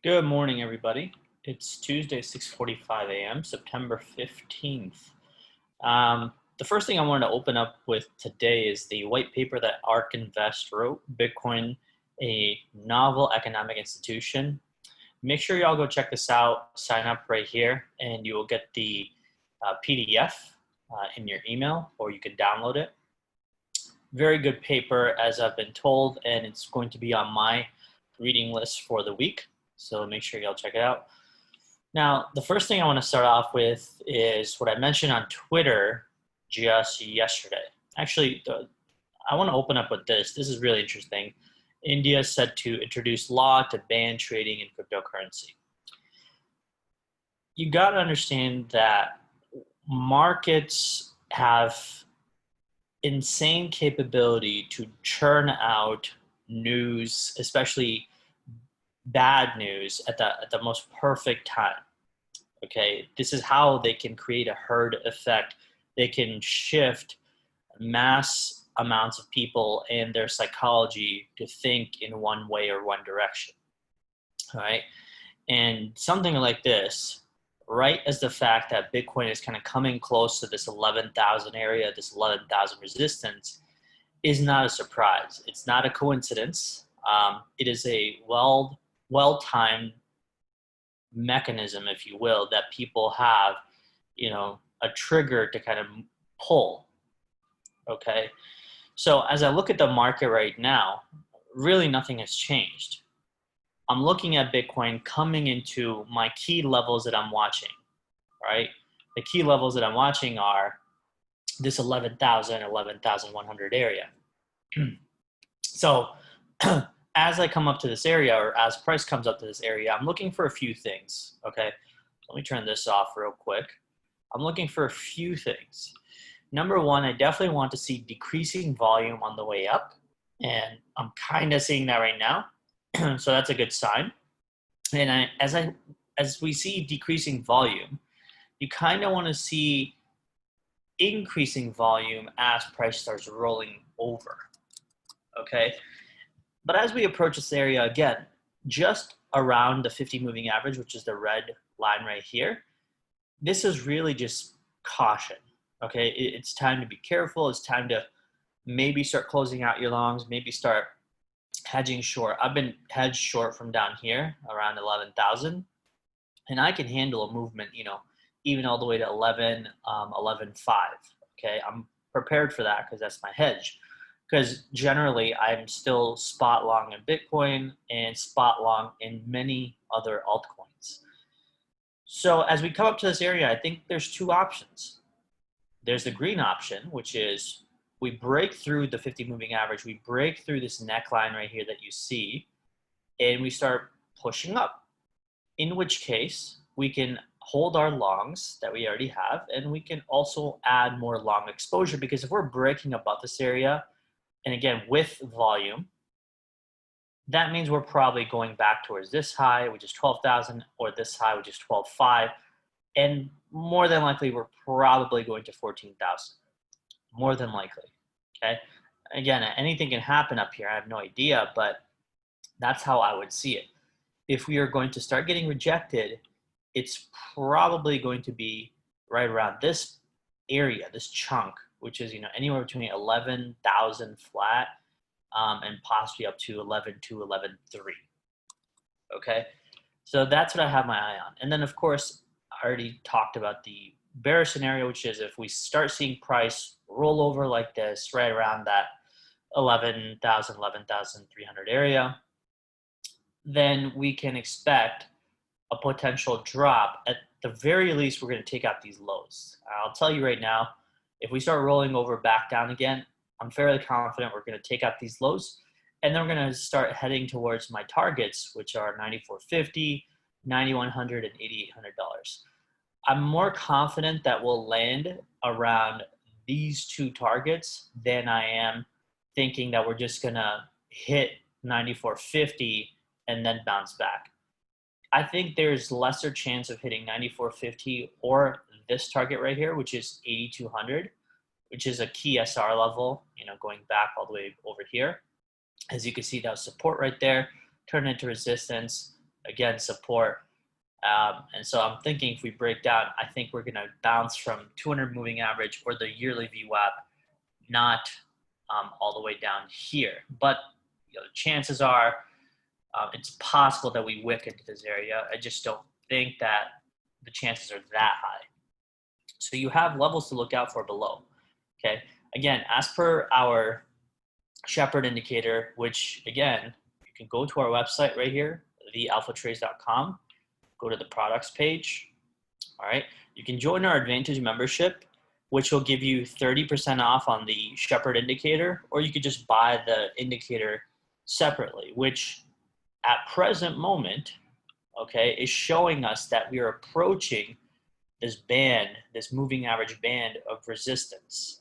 Good morning, everybody. It's Tuesday, 6:45 a.m., September 15th. The first thing I wanted to open up with today is the white paper that ARK Invest wrote, Bitcoin, a novel economic institution. Make sure y'all go check this out, sign up right here, and you will get the PDF in your email, or you can download it. Very good paper, as I've been told, and it's going to be on my reading list for the week. So make sure y'all check it out. Now, the first thing I want to start off with is what I mentioned on Twitter just yesterday. Actually, I want to open up with this. This is really interesting. India is set to introduce law to ban trading in cryptocurrency. You got to understand that markets have insane capability to churn out news, especially bad news, at the most perfect time. Okay, this is how they can create a herd effect. They can shift mass amounts of people and their psychology to think in one way or one direction. All right, and something like this, right as the fact that Bitcoin is kind of coming close to this 11,000 area, this 11,000 resistance, is not a surprise. It's not a coincidence. It is a well-timed mechanism, if you will, that people have, a trigger to kind of pull. Okay, so as I look at the market right now, really nothing has changed. I'm looking at Bitcoin coming into my key levels that I'm watching, right? The key levels that I'm watching are this 11,000, 11,100 area. So as I come up to this area, or as price comes up to this area, I'm looking for a few things, okay? Let me turn this off real quick. I'm looking for a few things. Number one, I definitely want to see decreasing volume on the way up, and I'm kind of seeing that right now. So that's a good sign. And as we see decreasing volume, you kind of want to see increasing volume as price starts rolling over, okay? But as we approach this area, again, just around the 50 moving average, which is the red line right here, this is really just caution, okay? It's time to be careful. It's time to maybe start closing out your longs, maybe start hedging short. I've been hedged short from down here around 11,000, and I can handle a movement, even all the way to 11, 11.5, okay? I'm prepared for that because that's my hedge. Because generally, I'm still spot long in Bitcoin and spot long in many other altcoins. So as we come up to this area, I think there's two options. There's the green option, which is we break through the 50 moving average, we break through this neckline right here that you see, and we start pushing up, in which case we can hold our longs that we already have, and we can also add more long exposure, because if we're breaking above this area, and again, with volume, that means we're probably going back towards this high, which is 12,000, or this high, which is 12.5, and more than likely, we're probably going to 14,000, more than likely, okay? Again, anything can happen up here. I have no idea, but that's how I would see it. If we are going to start getting rejected, it's probably going to be right around this area, this chunk, which is anywhere between 11,000 flat and possibly up to 11.2, 11.3. Okay, so that's what I have my eye on. And then of course, I already talked about the bearish scenario, which is if we start seeing price roll over like this, right around that 11,000, 11,300 area, then we can expect a potential drop. At the very least, we're going to take out these lows. I'll tell you right now, if we start rolling over back down again, I'm fairly confident we're going to take out these lows, and then we're going to start heading towards my targets, which are $9,450, $9,100, and $8,800. I'm more confident that we'll land around these two targets than I am thinking that we're just going to hit 9,450 and then bounce back. I think there's lesser chance of hitting 9,450 or this target right here, which is 8,200, which is a key SR level, going back all the way over here. As you can see, that was support right there, turned into resistance, again, support. And so I'm thinking if we break down, I think we're going to bounce from 200 moving average or the yearly VWAP, not all the way down here. But chances are it's possible that we wick into this area. I just don't think that the chances are that high. So you have levels to look out for below. Okay. Again, as per our Shepherd indicator, which again, you can go to our website right here, thealphatrades.com, go to the products page. All right. You can join our Advantage membership, which will give you 30% off on the Shepherd indicator, or you could just buy the indicator separately, which at present moment, okay, is showing us that we are approaching this band, this moving average band of resistance.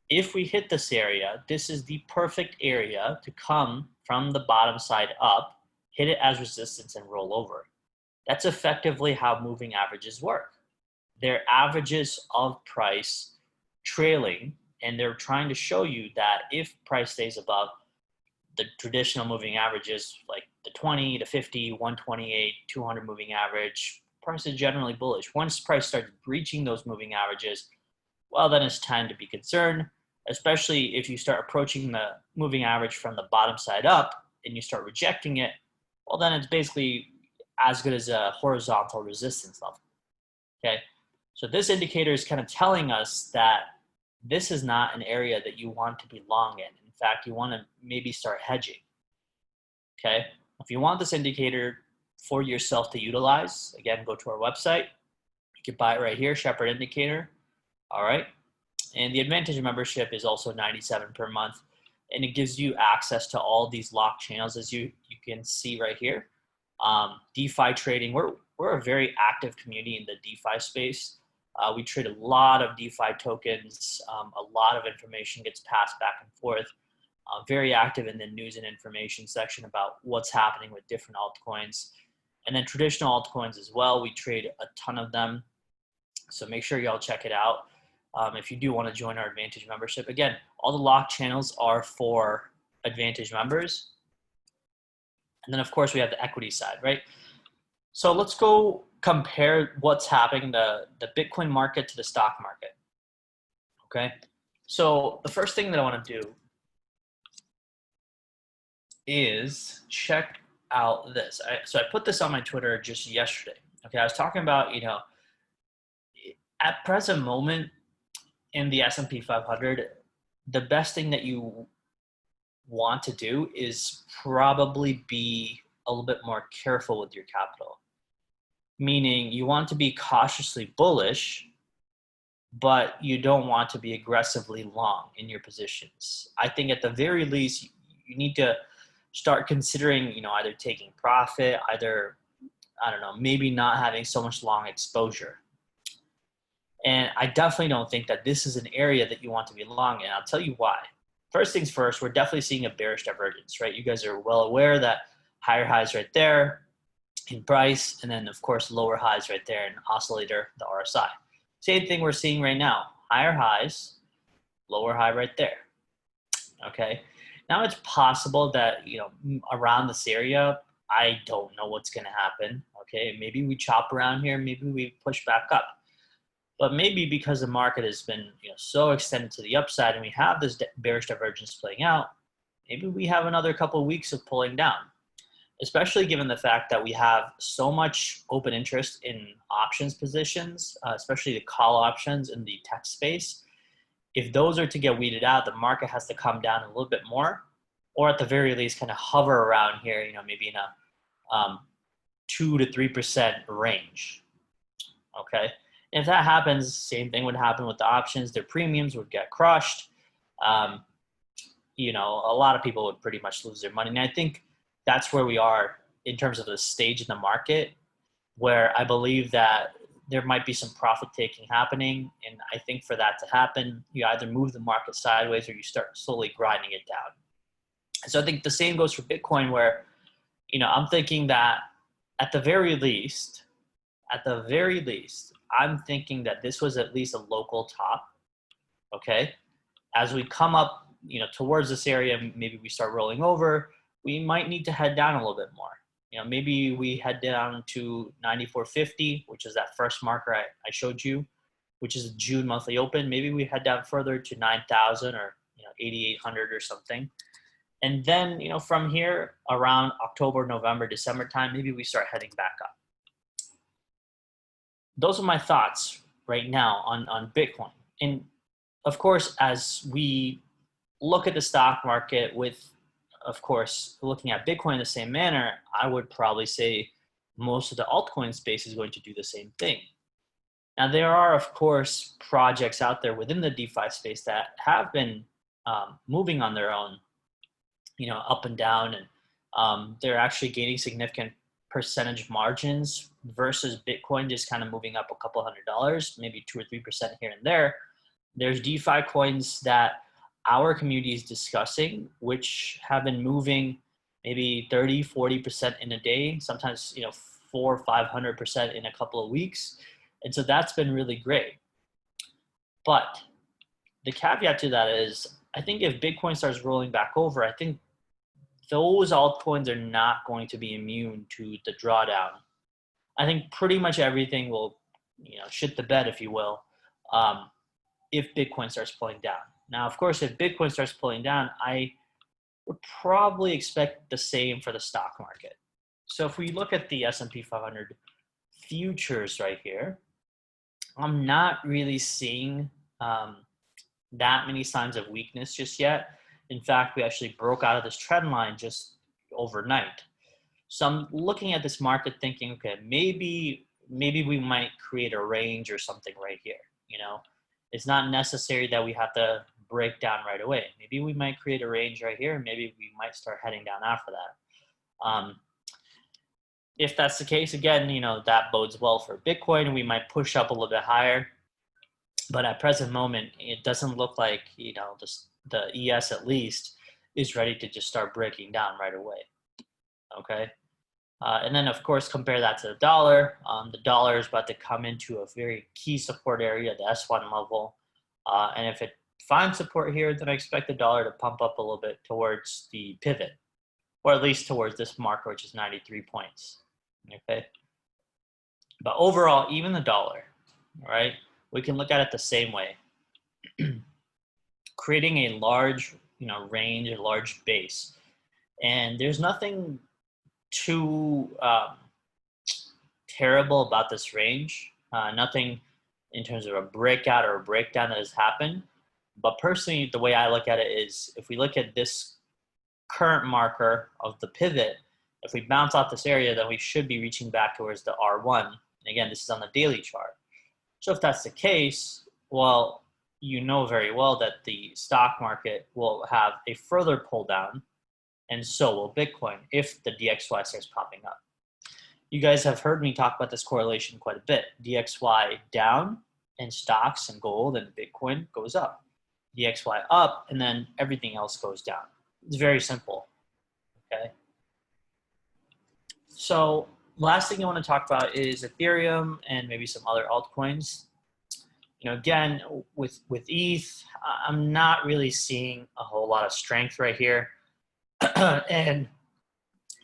If we hit this area, this is the perfect area to come from the bottom side up, hit it as resistance and roll over. That's effectively how moving averages work. They're averages of price trailing, and they're trying to show you that if price stays above the traditional moving averages, like the 20 to 50, 128, 200 moving average, price is generally bullish. Once price starts breaching those moving averages, well, then it's time to be concerned, especially if you start approaching the moving average from the bottom side up and you start rejecting it, well, then it's basically as good as a horizontal resistance level, okay? So this indicator is kind of telling us that this is not an area that you want to be long in. In fact, you want to maybe start hedging, okay? If you want this indicator for yourself to utilize, again, go to our website. You can buy it right here, Shepherd indicator, all right? And the Advantage membership is also $97 per month, and it gives you access to all these locked channels, as you can see right here. DeFi trading, we're a very active community in the DeFi space. We trade a lot of DeFi tokens. A lot of information gets passed back and forth. Very active in the news and information section about what's happening with different altcoins. And then traditional altcoins as well. We trade a ton of them. So make sure y'all check it out. If you do want to join our Advantage membership. Again, all the locked channels are for Advantage members. And then of course we have the equity side, right? So let's go compare what's happening the Bitcoin market to the stock market, okay? So the first thing that I want to do is check out this. So I put this on my Twitter just yesterday, okay? I was talking about, at present moment in the S&P 500, the best thing that you want to do is probably be a little bit more careful with your capital. Meaning you want to be cautiously bullish, but you don't want to be aggressively long in your positions. I think at the very least, you need to start considering, either taking profit, either, I don't know, maybe not having so much long exposure. And I definitely don't think that this is an area that you want to be long in. I'll tell you why. First things first, we're definitely seeing a bearish divergence, right? You guys are well aware that higher highs right there in price, and then of course lower highs right there in oscillator, the RSI. Same thing we're seeing right now, higher highs, lower high right there, okay? Now it's possible that, around this area, I don't know what's gonna happen, okay? Maybe we chop around here, maybe we push back up. But maybe because the market has been so extended to the upside and we have this bearish divergence playing out, maybe we have another couple of weeks of pulling down, especially given the fact that we have so much open interest in options positions, especially the call options in the tech space. If those are to get weeded out, the market has to come down a little bit more, or at the very least kind of hover around here, maybe in a 2 to 3% range, okay? If that happens, same thing would happen with the options. Their premiums would get crushed. A lot of people would pretty much lose their money. And I think that's where we are in terms of the stage in the market, where I believe that there might be some profit taking happening. And I think for that to happen, you either move the market sideways or you start slowly grinding it down. So I think the same goes for Bitcoin, where, I'm thinking that at the very least, I'm thinking that this was at least a local top, okay? As we come up, towards this area, maybe we start rolling over, we might need to head down a little bit more. maybe we head down to 94.50, which is that first marker I showed you, which is a June monthly open. Maybe we head down further to 9,000 or 8,800 or something. And then, from here around October, November, December time, maybe we start heading back up. Those are my thoughts right now on Bitcoin. And of course, as we look at the stock market with, of course, looking at Bitcoin in the same manner, I would probably say most of the altcoin space is going to do the same thing. Now, there are, of course, projects out there within the DeFi space that have been moving on their own, up and down, and they're actually gaining significant percentage margins versus Bitcoin just kind of moving up a couple $100, maybe 2 or 3% here and there. There's DeFi coins that our community is discussing, which have been moving maybe 30, 40% in a day, sometimes 400 or 500% in a couple of weeks. And so that's been really great. But the caveat to that is, I think if Bitcoin starts rolling back over, I think those altcoins are not going to be immune to the drawdown. I think pretty much everything will, shit the bed, if you will, if Bitcoin starts pulling down. Now, of course, if Bitcoin starts pulling down, I would probably expect the same for the stock market. So if we look at the S&P 500 futures right here, I'm not really seeing that many signs of weakness just yet. In fact, we actually broke out of this trend line just overnight. So I'm looking at this market thinking, okay, maybe we might create a range or something right here. It's not necessary that we have to break down right away. Maybe we might create a range right here, and maybe we might start heading down after that. If that's the case, again, that bodes well for Bitcoin, and we might push up a little bit higher. But at present moment, it doesn't look like, the ES at least is ready to just start breaking down right away. Okay. And then, of course, compare that to the dollar. The dollar is about to come into a very key support area, the S1 level. And if it finds support here, then I expect the dollar to pump up a little bit towards the pivot, or at least towards this marker, which is 93 points. Okay. But overall, even the dollar, right, we can look at it the same way. Creating a large, range, a large base. And there's nothing too terrible about this range. Nothing in terms of a breakout or a breakdown that has happened. But personally, the way I look at it is, if we look at this current marker of the pivot, if we bounce off this area, then we should be reaching back towards the R1. And again, this is on the daily chart. So if that's the case, well, you know very well that the stock market will have a further pull down, and so will Bitcoin if the DXY starts popping up. You guys have heard me talk about this correlation quite a bit. DXY down, and stocks and gold and Bitcoin goes up. DXY up, and then everything else goes down. It's very simple, okay? So last thing I want to talk about is Ethereum and maybe some other altcoins. Again, with ETH, I'm not really seeing a whole lot of strength right here. And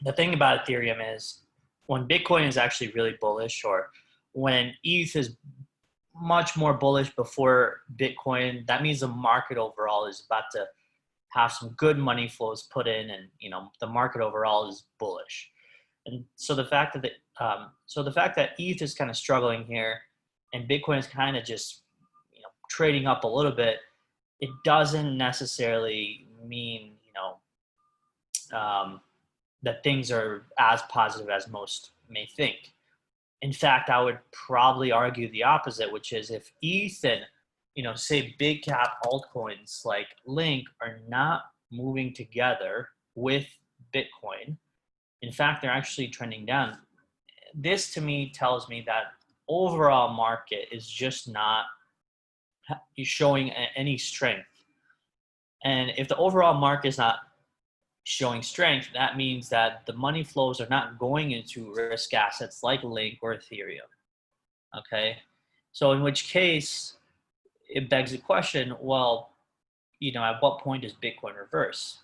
the thing about Ethereum is, when Bitcoin is actually really bullish, or when ETH is much more bullish before Bitcoin, that means the market overall is about to have some good money flows put in, and the market overall is bullish. And so the fact that ETH is kind of struggling here, and Bitcoin is kind of just trading up a little bit, it doesn't necessarily mean that things are as positive as most may think. In fact, I would probably argue the opposite, which is, if ETH and say big cap altcoins like Link are not moving together with Bitcoin, in fact, they're actually trending down. This to me tells me that overall market is just not showing any strength. And if the overall market is not showing strength, that means that the money flows are not going into risk assets like Link or Ethereum. Okay, so in which case it begs the question, well, at what point does Bitcoin reverse?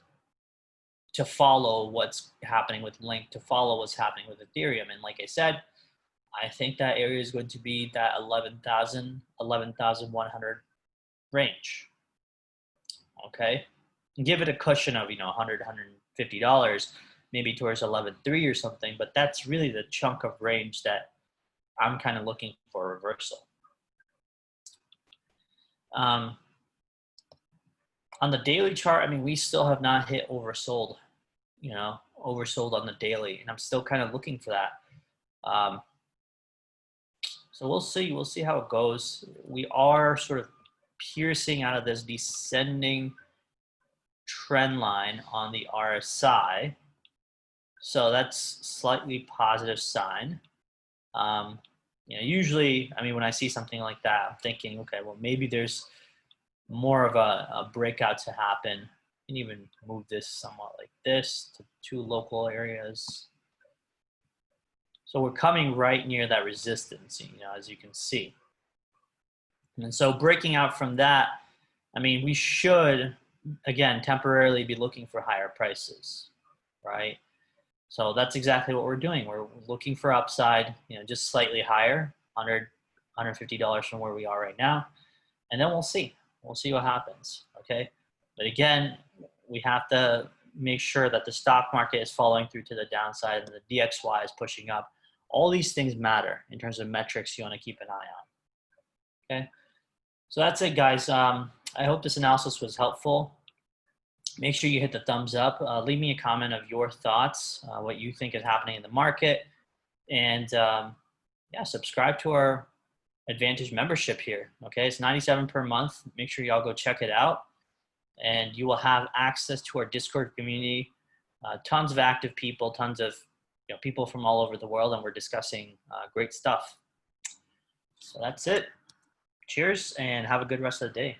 to follow what's happening with Link, to follow what's happening with Ethereum. And like I said, I think that area is going to be that 11,000, 11,100 range. Okay, and give it a cushion of, you know, $100, $150, maybe towards 11.3 or something. But that's really the chunk of range that I'm kind of looking for a reversal. On the daily chart, I mean, we still have not hit oversold, you know, oversold on the daily, and I'm still kind of looking for that. So we'll see. We'll see how it goes. We are sort of piercing out of this descending trend line on the RSI. So that's slightly positive sign. You know, usually, I mean, when I see something like that, I'm thinking, okay, well, maybe there's more of a breakout to happen. You can even move this somewhat like this to 2 local areas. So we're coming right near that resistance, you know, as you can see. And so breaking out from that, I mean, we should, again, temporarily be looking for higher prices, right? So that's exactly what we're doing. We're looking for upside, you know, just slightly higher, $100, $150 from where we are right now. And then we'll see. We'll see what happens, okay? But again, we have to make sure that the stock market is following through to the downside and the DXY is pushing up. All these things matter in terms of metrics you want to keep an eye on, okay? So that's it, guys. I hope this analysis was helpful. Make sure you hit the thumbs up. Leave me a comment of your thoughts, what you think is happening in the market. And yeah, subscribe to our Advantage membership here, okay? It's $97 per month. Make sure y'all go check it out. And you will have access to our Discord community, tons of active people, tons of people from all over the world, and we're discussing great stuff. So that's it. Cheers, and have a good rest of the day.